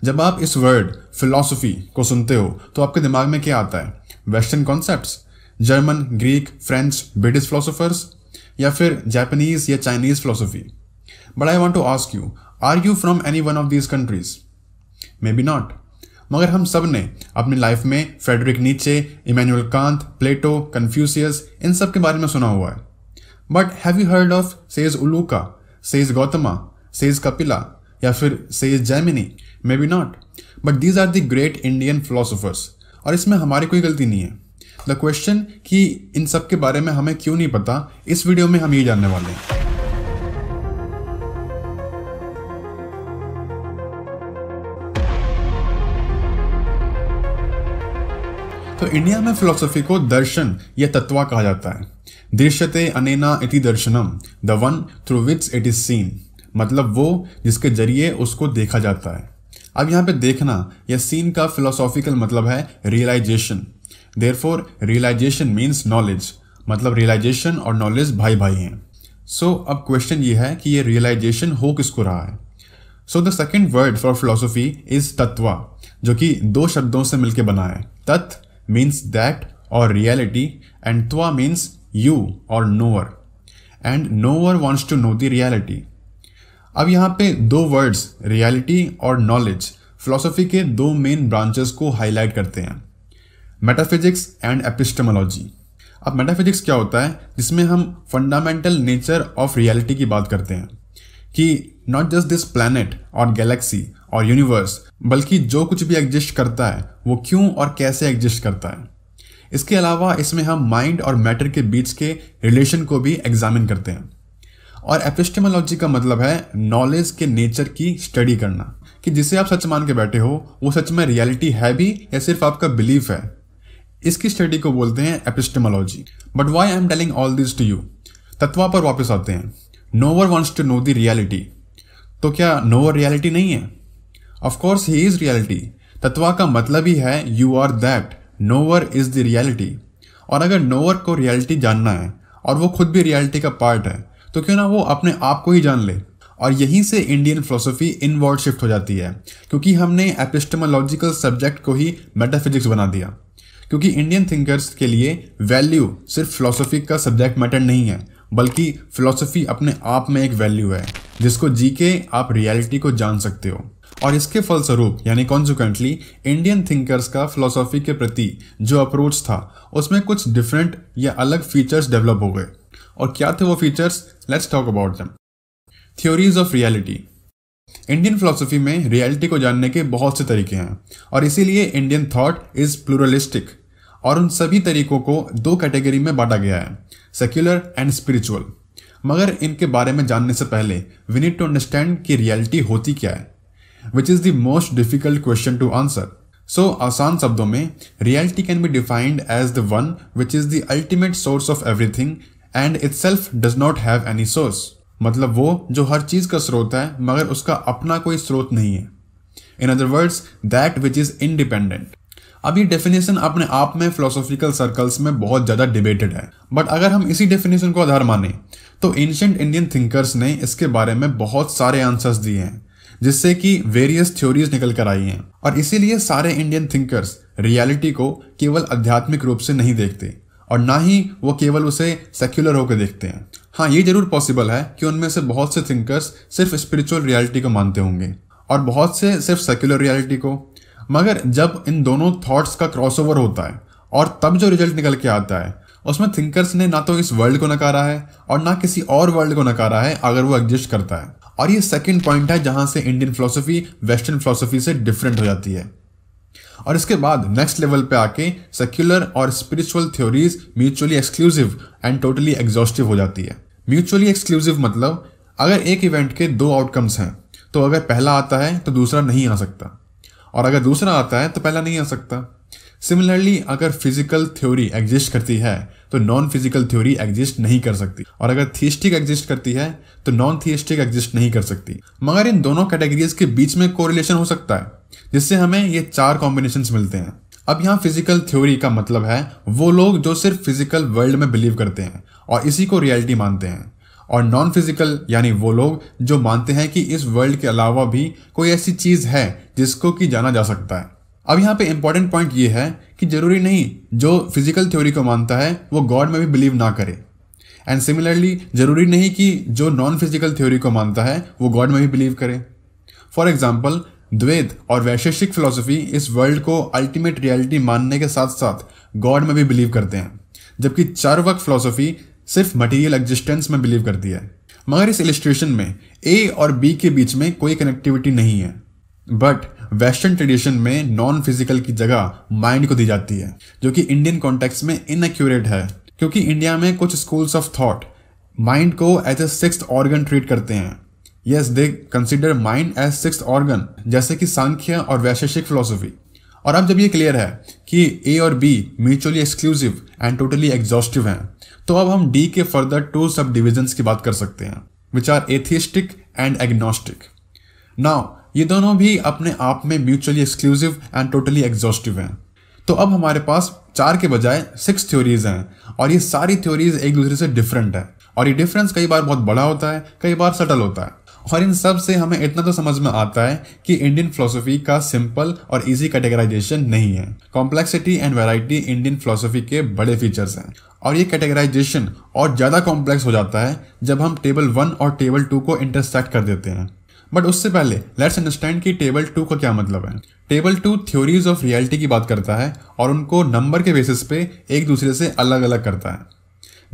जब आप इस वर्ड फिलॉसफी को सुनते हो तो आपके दिमाग में क्या आता है? Western concepts, German, Greek, French, British philosophers, या फिर जापानीज या Chinese philosophy? But I want to ask you, are you from any one of these countries? May be not. मगर हम सब ने अपनी लाइफ में Friedrich Nietzsche, Immanuel Kant, Plato, Confucius, इन सब के बारे में सुना हुआ है। But have you heard of sage Uluka, sage Gautama, sage Kapila, या फिर sage Jaimini? May be not, but these are the great Indian philosophers. और इसमें हमारी कोई गलती नहीं है। द क्वेश्चन कि इन सब के बारे में हमें क्यों नहीं पता, इस वीडियो में हम ये जानने वाले हैं। तो इंडिया में फिलोसफी को दर्शन या तत्वा कहा जाता है। दृश्यते अनेना इति दर्शनम, the one through which it is seen, मतलब वो जिसके जरिए उसको देखा जाता है। अब यहाँ पे देखना या सीन का फिलोसॉफिकल मतलब है realisation. Therefore realisation means knowledge, मतलब रियलाइजेशन और नॉलेज भाई भाई हैं। सो अब क्वेश्चन ये है कि ये रियलाइजेशन हो किसको रहा है? So the second word for philosophy is tattva, जो कि दो शब्दों से मिलकर बना है। तत् means that or reality, and twa means you or knower, and knower wants to know the reality. अब यहाँ पे दो वर्ड्स रियलिटी और नॉलेज फिलोसफी के दो मेन ब्रांचेस को हाईलाइट करते हैं, मेटाफिजिक्स एंड एपिस्टेमोलॉजी। अब मेटाफिजिक्स क्या होता है? जिसमें हम फंडामेंटल नेचर ऑफ रियलिटी की बात करते हैं कि नॉट जस्ट दिस प्लैनेट और गैलेक्सी और यूनिवर्स, बल्कि जो कुछ भी एग्जिस्ट करता है वो क्यों और कैसे एग्जिस्ट करता है। इसके अलावा इसमें हम माइंड और मैटर के बीच के रिलेशन को भी एग्जामिन करते हैं। और एपिस्टेमोलॉजी का मतलब है नॉलेज के नेचर की स्टडी करना, कि जिसे आप सच मान के बैठे हो वो सच में रियलिटी है भी या सिर्फ आपका बिलीफ है। इसकी स्टडी को बोलते हैं epistemology. But why I am telling all this to you? Tattva पर वापस आते हैं। Knower wants to know the reality, तो क्या नोवर रियलिटी नहीं है? Of course he is reality. Tattva का मतलब ही है you are that, knower is the reality. और अगर नोवर को रियलिटी जानना है और वो खुद भी रियलिटी का पार्ट है, तो क्यों ना वो अपने आप को ही जान ले। और यहीं से इंडियन फिलोसफी इनवर्ड शिफ्ट हो जाती है, क्योंकि हमने एपिस्टेमोलॉजिकल सब्जेक्ट को ही मेटाफिजिक्स बना दिया। क्योंकि इंडियन थिंकर्स के लिए वैल्यू सिर्फ फिलोसफी का सब्जेक्ट मैटर नहीं है, बल्कि फिलोसफी अपने आप में एक वैल्यू है जिसको जी के आप रियलिटी को जान सकते हो। और इसके फलस्वरूप यानी कॉन्सिक्वेंटली इंडियन थिंकर्स का फिलोसफी के प्रति जो अप्रोच था उसमें कुछ डिफरेंट या अलग फीचर्स डेवलप हो गए। और क्या थे वो features? Let's talk about them. Theories of reality. Indian philosophy में रियलिटी को जानने के बहुत से तरीके हैं और इसीलिए इंडियन थॉट इज प्लूरलिस्टिक। और उन सभी तरीकों को दो कैटेगरी में बांटा गया है, सेक्युलर एंड स्पिरिचुअल। मगर इनके बारे में जानने से पहले वी नीड टू अंडरस्टैंड कि रियलिटी होती क्या है, which is the most difficult question to answer. So आसान शब्दों में reality can be defined as the one which is the ultimate source of everything and itself does not have any source. मतलब वो जो हर चीज का स्रोत है मगर उसका अपना कोई स्रोत नहीं है। In other words, that which is independent. अब ये डेफिनेशन अपने आप में फिलोसॉफिकल सर्कल्स में बहुत ज्यादा डिबेटेड है, बट अगर हम इसी डेफिनेशन को आधार माने तो एंशिएंट इंडियन थिंकर्स ने इसके बारे में बहुत सारे आंसर्स दिए हैं, जिससे कि वेरियस थ्योरीज निकल कर आई हैं। और इसीलिए सारे इंडियन थिंकर्स रियलिटी को केवल आध्यात्मिक रूप से नहीं देखते और ना ही वो केवल उसे सेक्युलर होकर देखते हैं। हाँ, ये जरूर पॉसिबल है कि उनमें से बहुत से थिंकर्स सिर्फ स्पिरिचुअल रियलिटी को मानते होंगे और बहुत से सिर्फ सेक्युलर रियलिटी को। मगर जब इन दोनों थॉट्स का क्रॉसओवर होता है और तब जो रिजल्ट निकल के आता है उसमें थिंकर्स ने ना तो इस वर्ल्ड को नकारा है और ना किसी और वर्ल्ड को नकारा है अगर वो एग्जिस्ट करता है। और ये सेकंड पॉइंट है जहां से इंडियन फिलोसफी वेस्टर्न फिलोसफी से डिफरेंट हो जाती है। और इसके बाद नेक्स्ट लेवल पे आके सेक्युलर और spiritual theories mutually exclusive and totally exhaustive हो जाती है। म्यूचुअली एक्सक्लूसिव मतलब अगर एक इवेंट के दो आउटकम्स हैं तो अगर पहला आता है तो दूसरा नहीं आ सकता, और अगर दूसरा आता है तो पहला नहीं आ सकता। सिमिलरली अगर फिजिकल थ्योरी एग्जिस्ट करती है तो नॉन फिजिकल थ्योरी एग्जिस्ट नहीं कर सकती, और अगर थिस्टिक एग्जिस्ट करती है तो नॉन थिस्टिक एग्जिस्ट नहीं कर सकती। मगर इन दोनों कैटेगरीज के बीच में कोरिलेशन हो सकता है, जिससे हमें ये चार कॉम्बिनेशंस मिलते हैं। अब यहाँ फिजिकल थ्योरी का मतलब है वो लोग जो सिर्फ फिजिकल वर्ल्ड में बिलीव करते हैं और इसी को रियलिटी मानते हैं। और नॉन फिजिकल यानी वो लोग जो मानते हैं कि इस वर्ल्ड के अलावा भी कोई ऐसी चीज है जिसको कि जाना जा सकता है। अब यहाँ पे इंपॉर्टेंट पॉइंट ये है कि जरूरी नहीं जो फिजिकल थ्योरी को मानता है वो गॉड में भी बिलीव ना करे, एंड सिमिलरली जरूरी नहीं कि जो नॉन फिजिकल थ्योरी को मानता है वो गॉड में भी बिलीव करे। फॉर एग्जाम्पल, द्वैत और वैशेषिक फिलॉसफी इस वर्ल्ड को अल्टीमेट रियलिटी मानने के साथ साथ गॉड में भी बिलीव करते हैं, जबकि चार्वाक फिलॉसफी सिर्फ मटेरियल एग्जिस्टेंस में बिलीव करती है। मगर इस इलिस्ट्रेशन में ए और बी के बीच में कोई कनेक्टिविटी नहीं है, बट वेस्टर्न ट्रेडिशन में नॉन फिजिकल की जगह माइंड को दी जाती है, जो कि इंडियन कॉन्टेक्स्ट में इनएक्यूरेट है, क्योंकि इंडिया में कुछ स्कूल्स ऑफ थॉट माइंड को as a sixth organ treat करते हैं। Yes, they consider mind as sixth organ, जैसे कि सांख्य और वैशेषिक फिलॉसफी। और अब जब ये क्लियर है कि ए और B mutually exclusive and totally exhaustive हैं, तो अब हम डी के फर्दर 2 सब डिविजन्स की बात कर सकते हैं, which are atheistic and agnostic. Now ये दोनों भी अपने आप में mutually exclusive and totally exhaustive हैं। तो अब हमारे पास 4 के बजाय 6 थ्योरीज हैं, और ये सारी थ्योरीज एक दूसरे से डिफरेंट है, और ये डिफरेंस कई बार बहुत बड़ा होता है, कई बार सटल होता है। और इन सब से हमें इतना तो समझ में आता है कि इंडियन फिलोसफी का सिंपल और इजी कैटेगराइजेशन नहीं है। Complexity and variety Indian philosophy के बड़े फीचर्स हैं, और ये कैटेगराइजेशन और ज़्यादा कॉम्प्लेक्स हो जाता है जब हम टेबल 1 और टेबल 2 को इंटरसेक्ट कर देते हैं। बट उससे पहले लेट्स अंडरस्टैंड कि टेबल 2 का क्या मतलब है। टेबल 2 थ्योरीज ऑफ रियलिटी की बात करता है और उनको नंबर के बेसिस पे एक दूसरे से अलग अलग करता है।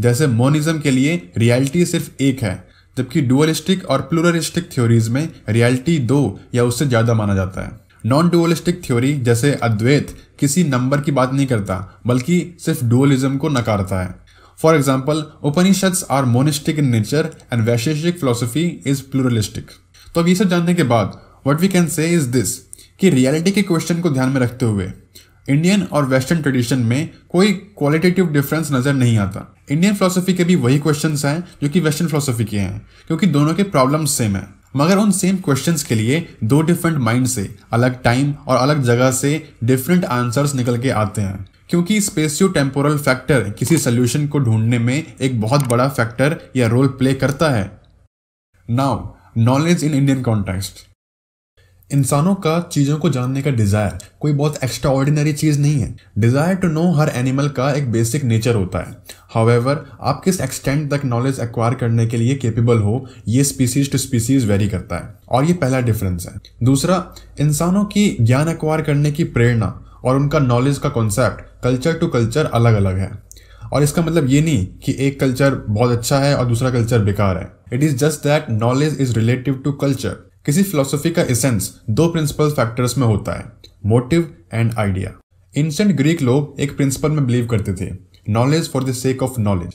जैसे मोनिज्म के लिए रियलिटी सिर्फ एक है, जबकि डुअलिस्टिक और प्लूरलिस्टिक थ्योरीज में रियलिटी 2 या उससे ज्यादा माना जाता है। नॉन डुअलिस्टिक थ्योरी जैसे अद्वैत किसी नंबर की बात नहीं करता, बल्कि सिर्फ डुअलिज्म को नकारता है। For example, Upanishads are monistic in nature and Vaisheshika philosophy is pluralistic. तो अब ये सब जानने के बाद what we can say is this कि रियलिटी के क्वेश्चन को ध्यान में रखते हुए इंडियन और वेस्टर्न ट्रेडिशन में कोई क्वालिटेटिव डिफरेंस नजर नहीं आता। इंडियन फिलोसफी के भी वही क्वेश्चंस हैं जो कि वेस्टर्न फिलोसफी के हैं, क्योंकि दोनों के प्रॉब्लम्स सेम हैं। मगर उन सेम क्वेश्चंस के लिए 2 डिफरेंट माइंड से अलग टाइम और अलग जगह से डिफरेंट आंसर्स निकल के आते हैं, क्योंकि स्पेसियो टेम्पोरल फैक्टर किसी सोल्यूशन को ढूंढने में एक बहुत बड़ा फैक्टर या रोल प्ले करता है। Now knowledge in Indian context. इंसानों का चीजों को जानने का डिजायर कोई बहुत एक्स्ट्रा ऑर्डिनरी चीज नहीं है। डिजायर टू नो हर एनिमल का एक बेसिक नेचर होता है। हाउएवर, आप किस एक्सटेंट तक नॉलेज एक्वायर करने के लिए केपेबल हो, ये स्पीसीज टू स्पीसीज वेरी करता है, और ये पहला डिफरेंस है। दूसरा, इंसानों की ज्ञान एक्वायर करने की प्रेरणा और उनका नॉलेज का कॉन्सेप्ट कल्चर टू कल्चर अलग अलग है। और इसका मतलब ये नहीं कि एक कल्चर बहुत अच्छा है और दूसरा कल्चर बेकार है। It is just that knowledge is relative to culture. किसी फिलोसफी का एसेंस 2 प्रिंसिपल फैक्टर्स में होता है, motive and idea. Ancient Greek लोग एक प्रिंसिपल में बिलीव करते थे, knowledge for the sake of knowledge,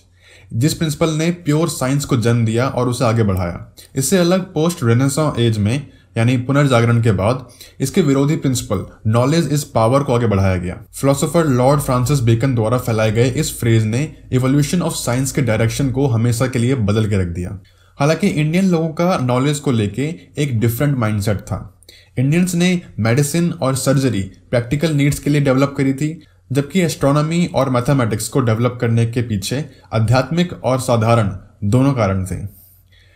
जिस प्रिंसिपल ने प्योर साइंस को जन्म दिया और उसे आगे बढ़ाया। इससे अलग पोस्ट रेनेसां एज में यानी पुनर्जागरण के बाद इसके विरोधी प्रिंसिपल नॉलेज इज पावर को आगे बढ़ाया गया। फिलोसोफर लॉर्ड फ्रांसिस बेकन द्वारा फैलाए गए इस फ्रेज ने इवोल्यूशन ऑफ साइंस के डायरेक्शन को हमेशा के लिए बदल के रख दिया। हालांकि इंडियन लोगों का नॉलेज को लेके एक डिफरेंट माइंडसेट था। इंडियंस ने मेडिसिन और सर्जरी प्रैक्टिकल नीड्स के लिए डेवलप करी थी, जबकि एस्ट्रोनॉमी और मैथमेटिक्स को डेवलप करने के पीछे आध्यात्मिक और साधारण दोनों कारण थे।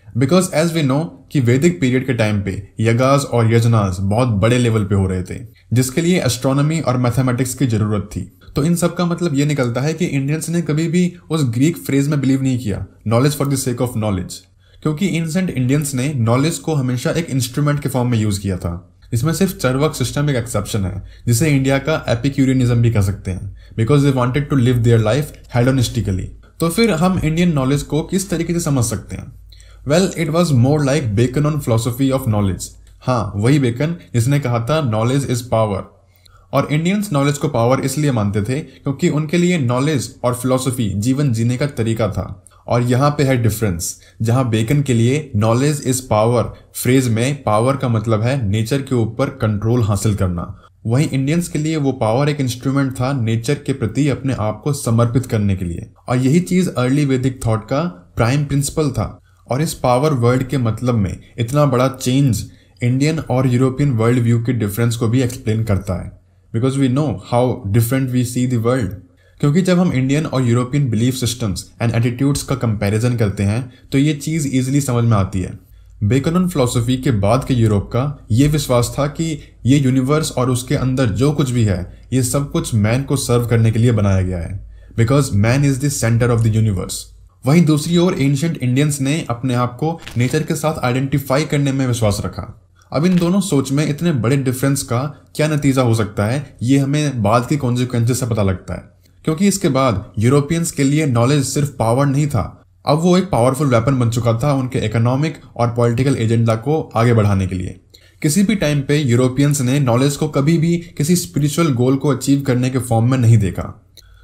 बिकॉज एज वी नो कि वैदिक पीरियड के टाइम पे यज्ञास और यजनास बहुत बड़े लेवल पे हो रहे थे, जिसके लिए एस्ट्रोनॉमी और मैथमेटिक्स की जरूरत थी। तो इन सब का मतलब ये निकलता है कि इंडियंस ने कभी भी उस ग्रीक फ्रेज में बिलीव नहीं किया, knowledge for the sake of knowledge, क्योंकि एंशिएंट इंडियंस ने नॉलेज को हमेशा एक इंस्ट्रूमेंट के फॉर्म में यूज किया था। इसमें सिर्फ चार्वाक सिस्टम एक एक्सेप्शन है, जिसे इंडिया का एपिक्यूरियनिज्म भी कह सकते हैं, because they wanted to live their life hedonistically. तो फिर हम इंडियन नॉलेज को किस तरीके से समझ सकते हैं? Well, it was more like Bacon on philosophy of knowledge. हाँ, वही बेकन जिसने कहा था नॉलेज इज पावर। और इंडियंस नॉलेज को पावर इसलिए मानते थे क्योंकि उनके लिए नॉलेज और फिलोसफी जीवन जीने का तरीका था। और यहाँ पे है डिफरेंस, जहां बेकन के लिए नॉलेज इज पावर फ्रेज में पावर का मतलब है नेचर के ऊपर कंट्रोल हासिल करना, वहीं इंडियंस के लिए वो पावर एक इंस्ट्रूमेंट था नेचर के प्रति अपने आप को समर्पित करने के लिए। और यही चीज अर्ली वैदिक थॉट का प्राइम प्रिंसिपल था। और इस पावर वर्ड के मतलब में इतना बड़ा चेंज इंडियन और यूरोपियन वर्ल्ड व्यू के डिफरेंस को भी एक्सप्लेन करता है, because we know how different we see the world. क्योंकि जब हम इंडियन और European belief systems and attitudes का कंपैरिजन करते हैं तो ये चीज़ ईजिली समझ में आती है। बेकनन फिलॉसफी के बाद के यूरोप का ये विश्वास था कि ये यूनिवर्स और उसके अंदर जो कुछ भी है ये सब कुछ मैन को सर्व करने के लिए बनाया गया है, because man is the centre of the universe. वहीं दूसरी ओर एंशिएंट इंडियंस ने अपने आप को नेचर के साथ आइडेंटिफाई करने में विश्वास रखा। अब इन दोनों सोच में इतने बड़े डिफरेंस का क्या नतीजा हो सकता है ये हमें बाद की कॉन्सिक्वेंसेस से पता लगता है, क्योंकि इसके बाद यूरोपियंस के लिए नॉलेज सिर्फ पावर नहीं था, अब वो एक पावरफुल वेपन बन चुका था उनके इकोनॉमिक और पॉलिटिकल एजेंडा को आगे बढ़ाने के लिए। किसी भी टाइम पे यूरोपियंस ने नॉलेज को कभी भी किसी स्पिरिचुअल गोल को अचीव करने के फॉर्म में नहीं देखा।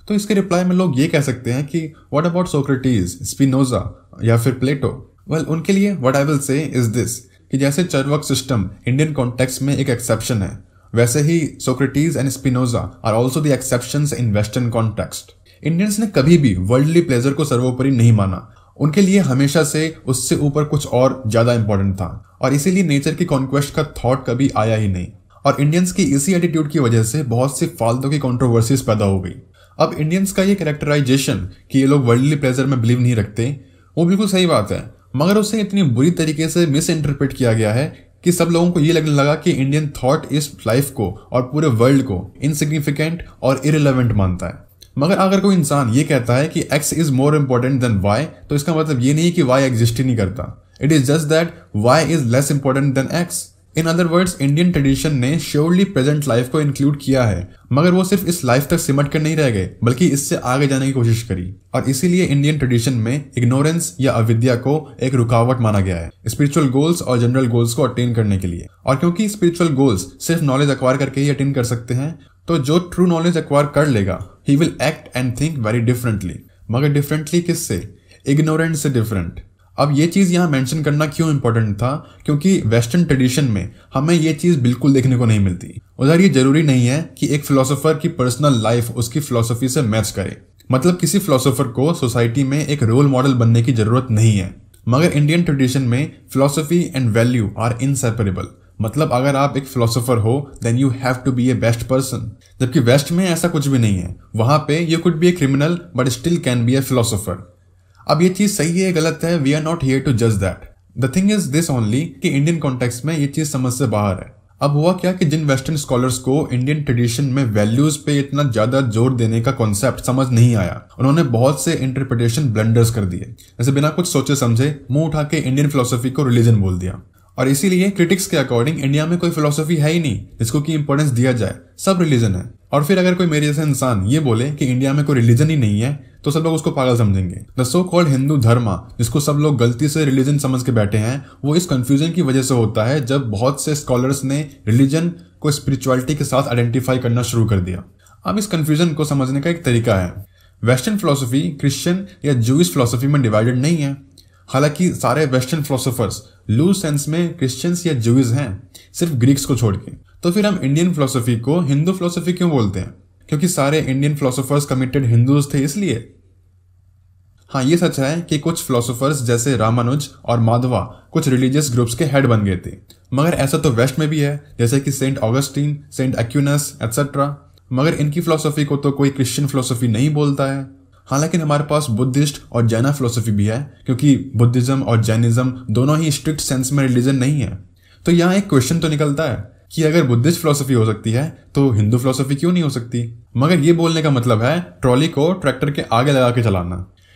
तो इसके रिप्लाई में लोग ये कह सकते हैं कि व्हाट अबाउट सोक्रेटिस, स्पिनोजा या फिर प्लेटो? वेल, उनके लिए what I will say is this कि जैसे चरवाक सिस्टम इंडियन कॉन्टेक्स्ट में एक एक्सेप्शन है, वैसे ही Socrates and Spinoza are also the exceptions in western context. Indians ने कभी भी वर्ल्डली प्लेजर को सर्वोपरि नहीं माना, उनके लिए हमेशा से उससे ऊपर कुछ और ज्यादा इंपॉर्टेंट था, और इसीलिए नेचर की कॉन्क्वेस्ट का थॉट कभी आया ही नहीं। और इंडियंस की इसी एटीट्यूड की वजह से बहुत सी फालतू की कंट्रोवर्सीज पैदा हो गई। अब इंडियंस का ये कैरेक्टराइजेशन कि ये लोग वर्ल्डली प्लेजर में बिलीव नहीं रखते, वो बिल्कुल सही बात है, मगर उसे इतनी बुरी तरीके से मिस इंटरप्रेट किया गया है कि सब लोगों को ये लगने लगा कि इंडियन थॉट इस लाइफ को और पूरे वर्ल्ड को इनसिग्निफिकेंट और इररिलेवेंट मानता है। मगर अगर कोई इंसान ये कहता है कि X is more important than Y, तो इसका मतलब ये नहीं कि Y एग्जिस्ट ही नहीं करता, it is just that Y is less important than X। In other words, Indian tradition ने श्योरली प्रेजेंट लाइफ को इंक्लूड किया है, मगर वो सिर्फ इस लाइफ तक सिमट कर नहीं रह गए, बल्कि इससे आगे जाने की कोशिश करी। और इसीलिए इंडियन ट्रेडिशन में इग्नोरेंस या अविद्या को एक रुकावट माना गया है स्पिरिचुअल गोल्स और जनरल गोल्स को अटेन करने के लिए। और क्योंकि स्पिरिचुअल गोल्स सिर्फ नॉलेज एक्वायर करके ही अटेन कर सकते हैं, तो जो ट्रू नॉलेज एक्वायर कर लेगा he will act and think very differently. मगर डिफरेंटली किससे? इग्नोरेंट से डिफरेंट। अब ये चीज यहाँ मेंशन करना क्यों इंपॉर्टेंट था? क्योंकि वेस्टर्न ट्रेडिशन में हमें ये चीज बिल्कुल देखने को नहीं मिलती। उधर ये जरूरी नहीं है कि एक फिलोसोफर की पर्सनल लाइफ उसकी फिलोसफी से मैच करे, मतलब किसी फिलोसोफर को सोसाइटी में एक रोल मॉडल बनने की जरूरत नहीं है। मगर इंडियन ट्रेडिशन में philosophy and value are inseparable, मतलब अगर आप एक फिलोसोफर हो then you have to be a best person, जबकि वेस्ट में ऐसा कुछ भी नहीं है। वहां पे you could be a criminal but still can be a philosopher. अब ये चीज सही है गलत है, we are not here to जज that. The thing is this only कि इंडियन कॉन्टेक्स्ट में ये चीज समझ से बाहर है। अब हुआ क्या कि जिन वेस्टर्न स्कॉलर्स को इंडियन ट्रेडिशन में वैल्यूज पे इतना ज्यादा जोर देने का कॉन्सेप्ट समझ नहीं आया, उन्होंने बहुत से इंटरप्रिटेशन ब्लंडर्स कर दिए, जैसे बिना कुछ सोचे समझे मुंह उठा के इंडियन फिलोसफी को रिलीजन बोल दिया। और इसीलिए क्रिटिक्स के अकॉर्डिंग इंडिया में कोई फिलोसफी है ही नहीं जिसको की इंपॉर्टेंस दिया जाए, सब रिलीजन है। और फिर अगर कोई मेरे जैसा इंसान ये बोले कि इंडिया में कोई रिलीजन ही नहीं है तो सब लोग उसको पागल समझेंगे। द सो कॉल्ड हिंदू धर्म, जिसको सब लोग गलती से रिलीजन समझ के बैठे हैं, वो इस कंफ्यूजन की वजह से होता है जब बहुत से स्कॉलर्स ने रिलीजन को स्पिरिचुअलिटी के साथ आइडेंटिफाई करना शुरू कर दिया। अब इस कंफ्यूजन को समझने का एक तरीका है। वेस्टर्न फिलोसफी क्रिश्चियन या जूइश फिलोसफी में डिवाइडेड नहीं है, हालांकि सारे वेस्टर्न फिलोसोफर्स लूज सेंस में क्रिश्चियंस या जूइश हैं, सिर्फ ग्रीक्स को छोड़ के। तो फिर हम इंडियन फिलोसफी को हिंदू फिलोसफी क्यों बोलते हैं? क्योंकि सारे इंडियन फिलोसोफर्स कमिटेड हिंदूज थे इसलिए। हाँ, ये सच है कि कुछ फिलोसोफर्स जैसे रामानुज और माधवा कुछ रिलीजियस ग्रुप्स के हेड बन गए थे, मगर ऐसा तो वेस्ट में भी है, जैसे कि Saint Augustine, Saint Aquinas etcetera. मगर इनकी फिलोसफी को तो कोई क्रिश्चियन फिलोसफी नहीं बोलता है। हालांकि हमारे पास बुद्धिस्ट और जैना फिलोसफी भी है, क्योंकि बुद्धिज्म और जैनिज्म दोनों ही स्ट्रिक्ट सेंस में रिलीजन नहीं है। तो यहाँ एक क्वेश्चन तो निकलता है कि अगर बुद्धिस्ट फिलोसफी हो सकती है तो हिंदू फिलोसफी क्यों नहीं हो सकती? मगर ये बोलने का मतलब है ट्रॉली को ट्रैक्टर के आगे लगा के चलाना,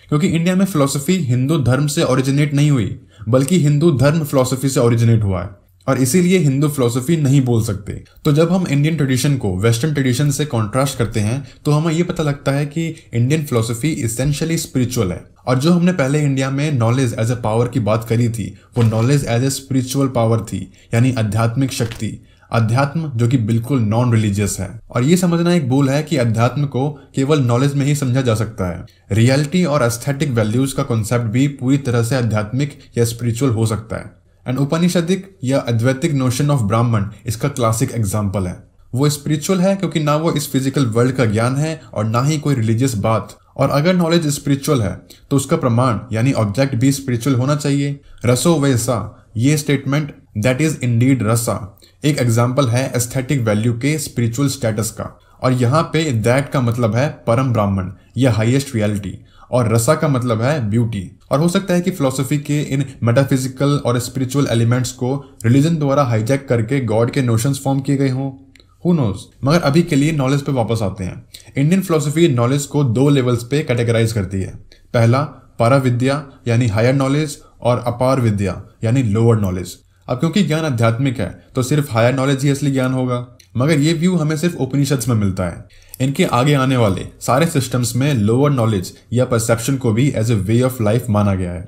क्योंकि इंडिया में फिलोसफी हिंदू धर्म से ओरिजिनेट नहीं हुई, बल्कि हिंदू धर्म फिलोसफी से ओरिजिनेट हुआ है, और इसीलिए हिंदू फिलोसफी नहीं बोल सकते। तो जब हम इंडियन ट्रेडिशन को वेस्टर्न ट्रेडिशन से कॉन्ट्रास्ट करते हैं तो हमें ये पता लगता है कि इंडियन फिलोसफी इसेंशियली स्पिरिचुअल है, और जो हमने पहले इंडिया में नॉलेज एज ए पावर की बात करी थी, वो knowledge as a spiritual power थी, यानी आध्यात्मिक शक्ति, अध्यात्म जो कि बिल्कुल नॉन रिलीजियस है। और ये समझना एक भूल है कि अध्यात्म को केवल नॉलेज में ही समझा जा सकता है। रियलिटी और एस्थेटिक वैल्यूज का कॉन्सेप्ट भी पूरी तरह से आध्यात्मिक या स्पिरिचुअल हो सकता है। एंड उपनिषदिक या अद्वैतिक नोशन ऑफ ब्राह्मण इसका क्लासिक एग्जाम्पल है। वो स्पिरिचुअल है क्योंकि ना वो इस फिजिकल वर्ल्ड का ज्ञान है और ना ही कोई रिलीजियस बात। और अगर नॉलेज स्पिरिचुअल है तो उसका प्रमाण यानी ऑब्जेक्ट भी स्पिरिचुअल होना चाहिए। रसो वैसा, ये स्टेटमेंट दैट इज इंडीड रसा एक एग्जाम्पल है एस्थेटिक वैल्यू के स्पिरिचुअल स्टेटस का। और यहाँ पे दैट का मतलब है परम ब्राह्मण या हाईएस्ट रियलिटी, और रसा का मतलब है ब्यूटी। और हो सकता है कि फिलोसफी के इन मेटाफिजिकल और स्पिरिचुअल एलिमेंट्स को रिलीजन द्वारा हाईजैक करके गॉड के नोशंस फॉर्म किए गए हों, हु नोज। मगर अभी के लिए नॉलेज पे वापस आते हैं। इंडियन फिलोसफी नॉलेज को 2 लेवल्स पे कैटेगराइज करती है। पहला पारा विद्या यानी हायर नॉलेज, और अपार विद्या यानी लोअर नॉलेज। अब क्योंकि ज्ञान आध्यात्मिक है तो सिर्फ हायर नॉलेज ही असली ज्ञान होगा, मगर ये व्यू हमें सिर्फ उपनिषद्स में मिलता है। इनके आगे आने वाले सारे सिस्टम्स में लोअर नॉलेज या परसेप्शन को भी as a way of life माना गया है।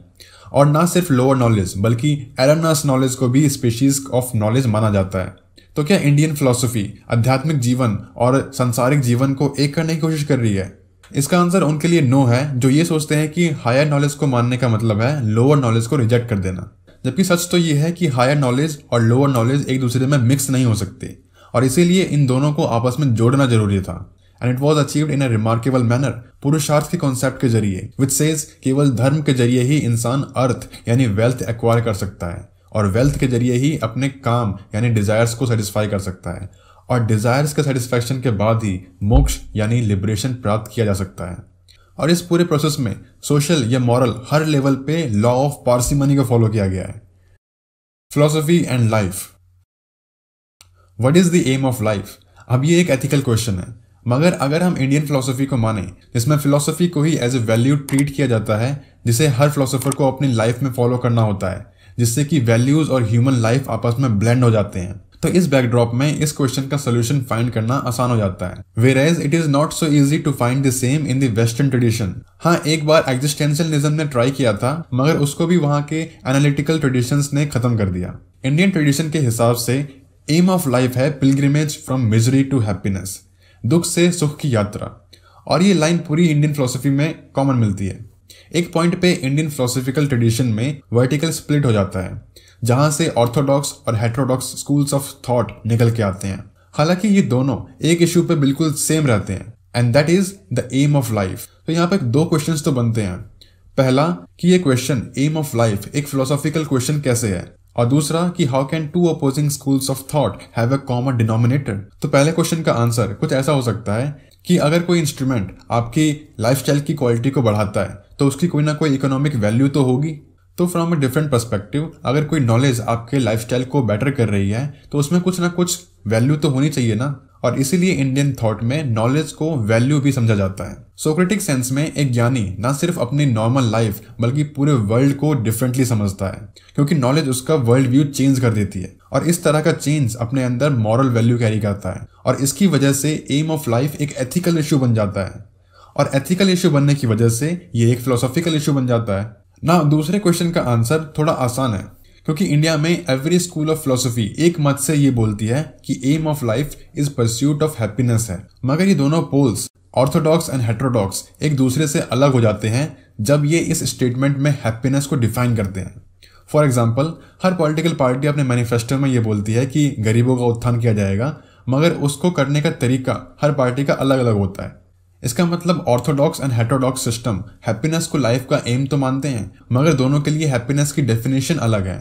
और ना सिर्फ लोअर नॉलेज बल्कि एरनस नॉलेज को भी स्पीशीज ऑफ नॉलेज माना जाता है। तो क्या इंडियन फिलोसफी आध्यात्मिक जीवन और सांसारिक जीवन को एक करने की कोशिश कर रही है? इसका आंसर उनके लिए नो है जो ये सोचते हैं कि हायर नॉलेज को मानने का मतलब है लोअर नॉलेज को रिजेक्ट कर देना। जबकि सच तो ये है कि हायर नॉलेज और लोअर नॉलेज एक दूसरे में मिक्स नहीं हो सकते, और इसीलिए इन दोनों को आपस में जोड़ना जरूरी था। And it was achieved in a remarkable manner, पुरुषार्थ के कॉन्सेप्ट के जरिए, विच सेज केवल धर्म के जरिए ही इंसान अर्थ यानी वेल्थ एक्वायर कर सकता है, और वेल्थ के जरिए ही अपने काम यानी डिजायर्स को सेटिस्फाई कर सकता है, और डिजायर्स के सेटिस्फैक्शन के बाद ही मोक्ष यानी लिबरेशन प्राप्त किया जा सकता है। और इस पूरे प्रोसेस में सोशल या मॉरल हर लेवल पे लॉ ऑफ पार्सिमनी को फॉलो किया गया है। Philosophy and life. What is the aim of life? अब ये एक एथिकल क्वेश्चन है, मगर अगर हम इंडियन फिलोसफी को माने जिसमें फिलोसफी को ही एज ए वैल्यू ट्रीट किया जाता है, जिसे हर फिलोसोफर को अपनी लाइफ में फॉलो करना होता है, जिससे कि वैल्यूज और ह्यूमन लाइफ आपस में ब्लेंड हो जाते हैं, तो इस बैकड्रॉप में इस क्वेश्चन का सोल्यूशन फाइंड करना आसान हो जाता है। Whereas it is not so easy to find the same in the Western tradition। हाँ, एक बार एग्जिस्टेंशियलिज्म ने ट्राई किया था, मगर उसको भी वहां के एनालिटिकल ट्रेडिशंस ने खत्म कर दिया। इंडियन ट्रेडिशन के हिसाब से एम ऑफ लाइफ है pilgrimage from misery to happiness, दुख से सुख की यात्रा। और ये लाइन पूरी इंडियन फिलोसफी में कॉमन मिलती है। एक पॉइंट पे इंडियन फिलोसफिकल ट्रेडिशन में वर्टिकल स्प्लिट हो जाता है, जहां से ऑर्थोडॉक्स और हेटेरोडॉक्स स्कूल्स ऑफ थॉट निकल के आते हैं। हालांकि ये दोनों एक इश्यू पे बिल्कुल सेम रहते हैं, and that is the aim of life. तो यहाँ पे 2 क्वेश्चंस तो बनते हैं। पहला कि ये क्वेश्चन एम ऑफ लाइफ एक फिलोसॉफिकल क्वेश्चन कैसे है, और दूसरा कि how can 2 opposing schools of thought have a common denominator. तो पहले क्वेश्चन का आंसर कुछ ऐसा हो सकता है कि अगर कोई इंस्ट्रूमेंट आपकी लाइफस्टाइल की क्वालिटी को बढ़ाता है तो उसकी कोई ना कोई इकोनॉमिक वैल्यू तो होगी। तो फ्रॉम अ डिफरेंट पर्सपेक्टिव, अगर कोई नॉलेज आपके लाइफस्टाइल को बेटर कर रही है तो उसमें कुछ ना कुछ वैल्यू तो होनी चाहिए ना। और इसीलिए इंडियन थॉट में नॉलेज को वैल्यू भी समझा जाता है। सोक्रेटिक सेंस में एक ज्ञानी ना सिर्फ अपनी नॉर्मल लाइफ बल्कि पूरे वर्ल्ड को डिफरेंटली समझता है, क्योंकि नॉलेज उसका वर्ल्ड व्यू चेंज कर देती है, और इस तरह का चेंज अपने अंदर मॉरल वैल्यू कैरी करता है, और इसकी वजह से एम ऑफ लाइफ एक एथिकल इशू बन जाता है, और एथिकल इशू बनने की वजह से ये एक फिलोसॉफिकल इशू बन जाता है ना। दूसरे क्वेश्चन का आंसर थोड़ा आसान है, क्योंकि इंडिया में एवरी स्कूल ऑफ फिलोसफी एक मत से ये बोलती है कि aim of life is pursuit of happiness है। मगर ये दोनों पोल्स ऑर्थोडॉक्स एंड हेटेरोडॉक्स एक दूसरे से अलग हो जाते हैं जब ये इस स्टेटमेंट में हैप्पीनेस को डिफाइन करते हैं। For example, her political party अपने मैनिफेस्टो में ये बोलती है कि गरीबों का उत्थान किया जाएगा, मगर उसको करने का तरीका हर पार्टी का अलग अलग होता है। इसका मतलब Orthodox and heterodox system happiness को लाइफ का एम तो मानते हैं, मगर दोनों के लिए हैप्पीनेस की डेफिनेशन अलग है।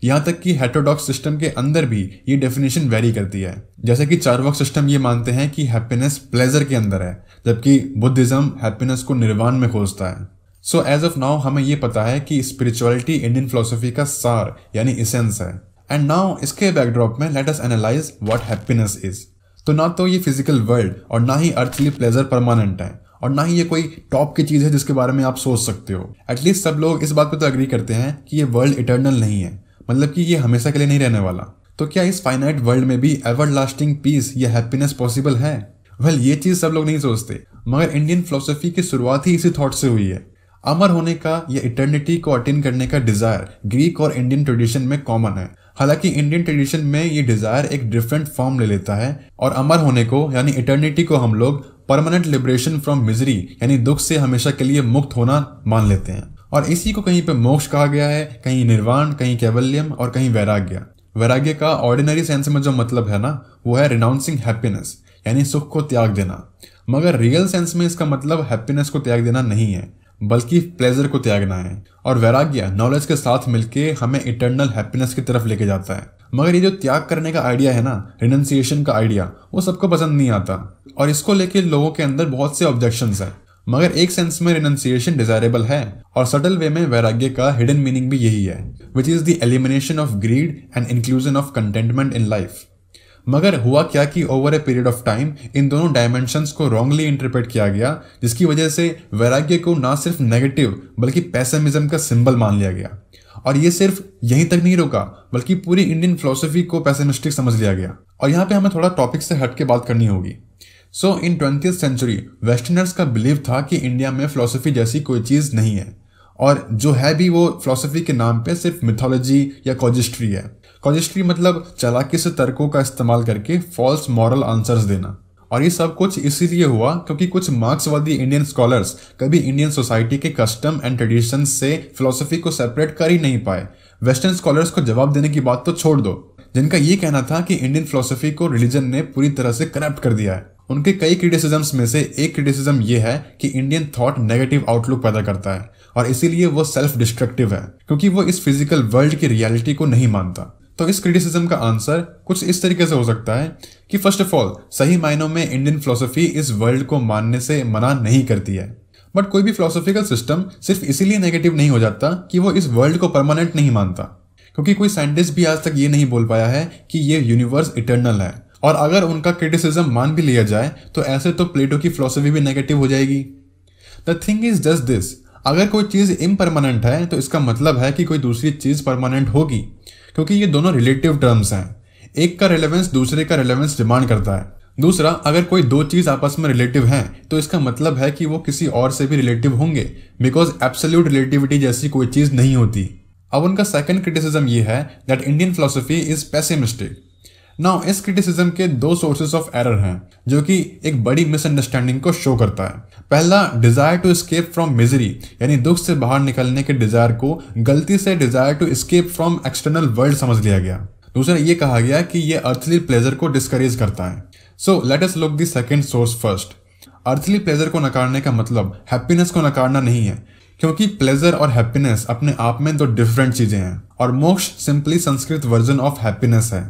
यहाँ तक कि हेटेरोडॉक्स सिस्टम के अंदर भी ये डेफिनेशन वेरी करती है। जैसे कि चार्वाक सिस्टम ये मानते हैं कि हैप्पीनेस प्लेजर के अंदर है, जबकि बुद्धिज्म हैप्पीनेस को निर्वाण में खोजता है। सो एज ऑफ नाउ हमें ये पता है कि स्पिरिचुअलिटी इंडियन फिलोसफी का सार यानी इसेंस है। एंड नाउ इसके बैकड्रॉप में let us analyse what happiness is. तो ना तो ये फिजिकल वर्ल्ड और ना ही अर्थली प्लेजर परमानेंट है, और ना ही ये कोई टॉप की चीज है जिसके बारे में आप सोच सकते हो। एटलीस्ट सब लोग इस बात पे तो एग्री करते हैं कि ये वर्ल्ड इटर्नल नहीं है, मतलब कि ये हमेशा के लिए नहीं रहने वाला। तो क्या इस फाइनाइट वर्ल्ड में भी एवर लास्टिंग पीस या हैप्पीनेस पॉसिबल है? वेल, ये चीज सब लोग नहीं सोचते, मगर इंडियन फिलोसफी की शुरुआत ही इसी थॉट से हुई है। अमर होने का या इटर्निटी को अटेन करने का डिजायर ग्रीक और इंडियन ट्रेडिशन में कॉमन है। हालांकि इंडियन ट्रेडिशन में ये डिजायर एक डिफरेंट फॉर्म ले लेता है, और अमर होने को यानी इटर्निटी को हम लोग परमानेंट लिबरेशन फ्रॉम मिजरी यानी दुख से हमेशा के लिए मुक्त होना मान लेते हैं। और इसी को कहीं पे मोक्ष कहा गया है, कहीं निर्वाण, कहीं कैवल्यम और कहीं वैराग्य। वैराग्य का ऑर्डिनरी सेंस में जो मतलब है ना, वो है रिनाउंसिंग हैप्पीनेस यानी सुख को त्याग देना। मगर रियल सेंस में इसका मतलब हैप्पीनेस को त्याग देना नहीं है, बल्कि प्लेजर को त्यागना है। और वैराग्य नॉलेज के साथ मिलके हमें इटर्नल हैप्पीनेस की तरफ लेके जाता है। मगर ये जो त्याग करने का आइडिया है ना, रिनंसिएशन का आइडिया, वो सबको पसंद नहीं आता और इसको लेके लोगों के अंदर बहुत से ऑब्जेक्शंस हैं। मगर एक सेंस में रिनंसिएशन डिजायरेबल है और सटल वे में वैराग्य का हिडन मीनिंग भी यही है, which is the elimination of grid and inclusion of contentment in life. मगर हुआ क्या कि over a period of time in दोनों डायमेंशंस को रॉन्गली इंटरप्रेट किया गया, जिसकी वजह से वैराग्य को ना सिर्फ नेगेटिव बल्कि पेसिमिज्म का सिंबल मान लिया गया। और ये सिर्फ यहीं तक नहीं रुका, बल्कि पूरी इंडियन फिलोसफी को पेसिमिस्टिक समझ लिया गया। और यहाँ पे हमें थोड़ा टॉपिक से हट के बात करनी होगी। सो इन 20th सेंचुरी वेस्टर्नर्स का बिलीव था कि इंडिया में फिलोसफी जैसी कोई चीज नहीं है, और जो है भी वो फिलोसफी के नाम पे सिर्फ मिथोलॉजी या कॉजिस्ट्री है। कॉजिस्ट्री मतलब चालाकी से तर्कों का इस्तेमाल करके फॉल्स मॉरल आंसर्स देना। और ये सब कुछ इसीलिए हुआ क्योंकि कुछ मार्क्सवादी इंडियन स्कॉलर्स कभी इंडियन सोसाइटी के कस्टम एंड ट्रेडिशन से फिलोसफी को सेपरेट कर ही नहीं पाए। वेस्टर्न स्कॉलर्स को जवाब देने की बात तो छोड़ दो, जिनका ये कहना था कि इंडियन फिलोसफी को रिलीजन ने पूरी तरह से करप्ट कर दिया है। उनके कई क्रिटिसिज्म्स में से एक क्रिटिसिज्म ये है कि इंडियन थॉट नेगेटिव आउटलुक पैदा करता है और इसीलिए वो सेल्फ डिस्ट्रक्टिव है, क्योंकि वो इस फिजिकल वर्ल्ड की रियलिटी को नहीं मानता। तो इस क्रिटिसिज्म का आंसर कुछ इस तरीके से हो सकता है कि फर्स्ट ऑफ ऑल सही मायनों में इंडियन फिलोसफी इस वर्ल्ड को मानने से मना नहीं करती है। बट कोई भी फिलोसॉफिकल सिस्टम सिर्फ इसीलिए नेगेटिव नहीं हो जाता कि वो इस वर्ल्ड को परमानेंट नहीं मानता, क्योंकि कोई साइंटिस्ट भी आज तक ये नहीं बोल पाया है कि ये यूनिवर्स इटर्नल है। और अगर उनका क्रिटिसिज्म मान भी लिया जाए तो ऐसे तो प्लेटो की फिलोसफी भी नेगेटिव हो जाएगी। The thing is just this, अगर कोई चीज इम्परमानेंट है तो इसका मतलब है कि कोई दूसरी चीज परमानेंट होगी, क्योंकि ये दोनों रिलेटिव टर्म्स हैं। एक का रिलेवेंस दूसरे का रिलेवेंस डिमांड करता है। दूसरा, अगर कोई दो चीज आपस में रिलेटिव हैं तो इसका मतलब है कि वो किसी और से भी रिलेटिव होंगे, बिकॉज एब्सोल्यूट रिलेटिविटी जैसी कोई चीज नहीं होती। अब उनका सेकंड क्रिटिसिज्म ये है that Indian philosophy is pessimistic. Now इस क्रिटिसिज्म के दो सोर्सेस ऑफ एरर हैं जो कि एक बड़ी मिसअंडरस्टैंडिंग को शो करता है। पहला, desire to escape from misery, यानी दुख से बाहर निकलने के डिजायर को गलती से desire to escape from external world समझ लिया गया। दूसरा, ये कहा गया कि ये अर्थली प्लेजर को डिस्करेज करता है। So let us look the second source first. Earthly pleasure को नकारने का मतलब हैप्पीनेस को नकारना नहीं है, क्योंकि प्लेजर और हैप्पीनेस अपने आप में दो डिफरेंट चीजें हैं और moksha simply Sanskrit version of happiness है।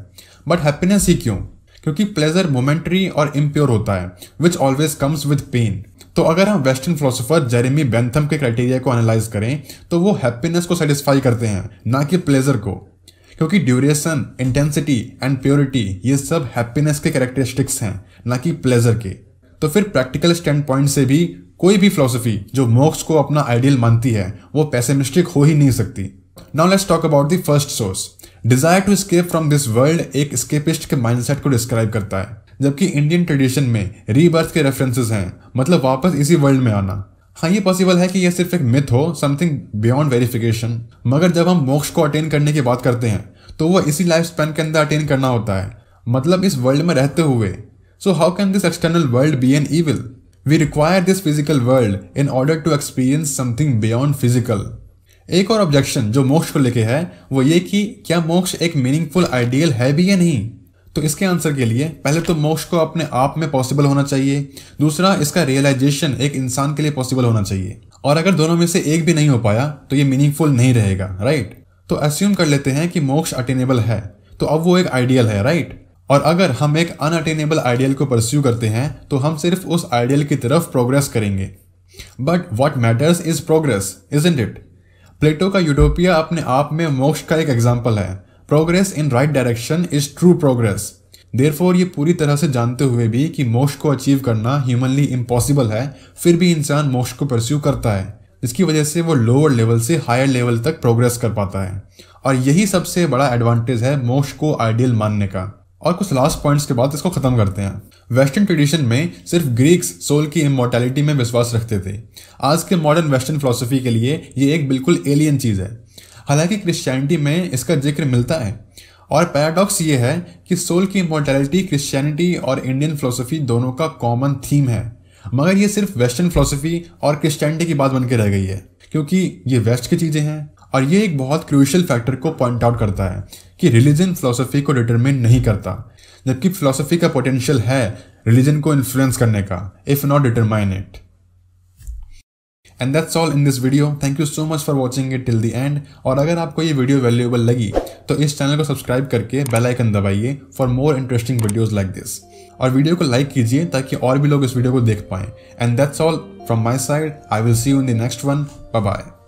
बट हैप्पीनेस ही क्यों? क्योंकि प्लेजर मोमेंटरी और इम्प्योर होता है, which always comes with pain. तो अगर हम वेस्टर्न फिलोसोफर जेरेमी बेंथम के क्राइटेरिया को एनालाइज करें तो वो हैप्पीनेस को सेटिस्फाई करते हैं, ना कि प्लेजर को, क्योंकि ड्यूरेशन, इंटेंसिटी एंड प्योरिटी ये सब हैप्पीनेस के कैरेक्टरिस्टिक्स हैं, ना कि प्लेजर के। तो फिर प्रैक्टिकल स्टैंड पॉइंट से भी कोई भी फिलोसफी जो मोक्ष को अपना आइडियल मानती है वो पेसिमिस्टिक हो ही नहीं सकती। Now let's talk about the first source. Desire to escape from this world एक एस्केपिस्ट के माइंडसेट को डिस्क्राइब करता है, जबकि इंडियन ट्रेडिशन में रीबर्थ के रेफरेंसेस हैं, मतलब वापस इसी वर्ल्ड में आना। हाँ, ये पॉसिबल है कि यह सिर्फ एक मिथ हो, समथिंग बियॉन्ड वेरिफिकेशन, मगर जब हम मोक्ष को अटेन करने की बात करते हैं तो वो इसी लाइफ स्पैन के अंदर अटेन करना होता है, मतलब इस वर्ल्ड में रहते हुए। So how can this external world be an evil? We require this physical world in order to experience something beyond physical. एक और ऑब्जेक्शन जो मोक्ष को लेके है वो ये कि क्या मोक्ष एक मीनिंगफुल आइडियल है भी या नहीं? तो इसके आंसर के लिए पहले तो मोक्ष को अपने आप में पॉसिबल होना चाहिए, दूसरा इसका रियलाइजेशन एक इंसान के लिए पॉसिबल होना चाहिए, और अगर दोनों में से एक भी नहीं हो पाया तो ये मीनिंगफुल नहीं रहेगा, राइट? तो अस्यूम कर लेते हैं कि मोक्ष अटेनेबल है, तो अब वो एक आइडियल है, राइट? और अगर हम एक अनअटेनेबल आइडियल को परस्यू करते हैं तो हम सिर्फ उस आइडियल की तरफ प्रोग्रेस करेंगे। But what matters is progress, isn't it? Plato का यूटोपिया अपने आप में मोक्ष का एक एग्जाम्पल है। Progress in right direction is true progress. Therefore ये पूरी तरह से जानते हुए भी कि मोक्ष को अचीव करना ह्यूमनली इम्पॉसिबल है, फिर भी इंसान मोक्ष को परस्यू करता है, जिसकी वजह से वो लोअर लेवल से हायर लेवल तक प्रोग्रेस कर पाता है। और यही सबसे बड़ा एडवांटेज है मोक्ष को आइडियल मानने का। और कुछ लास्ट पॉइंट्स के बाद इसको खत्म करते हैं। वेस्टर्न ट्रेडिशन में सिर्फ ग्रीक्स सोल की इमॉर्टैलिटी में विश्वास रखते थे। आज के मॉडर्न वेस्टर्न फिलोसफी के लिए ये एक बिल्कुल एलियन चीज है। हालांकि क्रिश्चियनिटी में इसका जिक्र मिलता है, और पैराडॉक्स ये है कि सोल की इमॉर्टैलिटी क्रिश्चियनिटी और इंडियन फिलोसफी दोनों का कॉमन थीम है, मगर ये सिर्फ वेस्टर्न फिलोसफी और क्रिश्चियनिटी की बात बन के रह गई है, क्योंकि ये वेस्ट की चीजें हैं। और ये एक बहुत क्रूशियल फैक्टर को पॉइंट आउट करता है कि रिलीजन फिलोसफी को डिटरमिन नहीं करता, जबकि फिलोसफी का पोटेंशियल है रिलीजन को इन्फ्लुएंस करने का, if not determine it. And that's all in this video. Thank you so much for watching it till the end. और अगर आपको ये वीडियो वैल्यूएबल लगी तो इस चैनल को सब्सक्राइब करके बेल आइकन दबाइए for more interesting videos like this. और वीडियो को लाइक कीजिए ताकि और भी लोग इस वीडियो को देख पाएं। And that's all from my side. I will see you in the next one. Bye bye.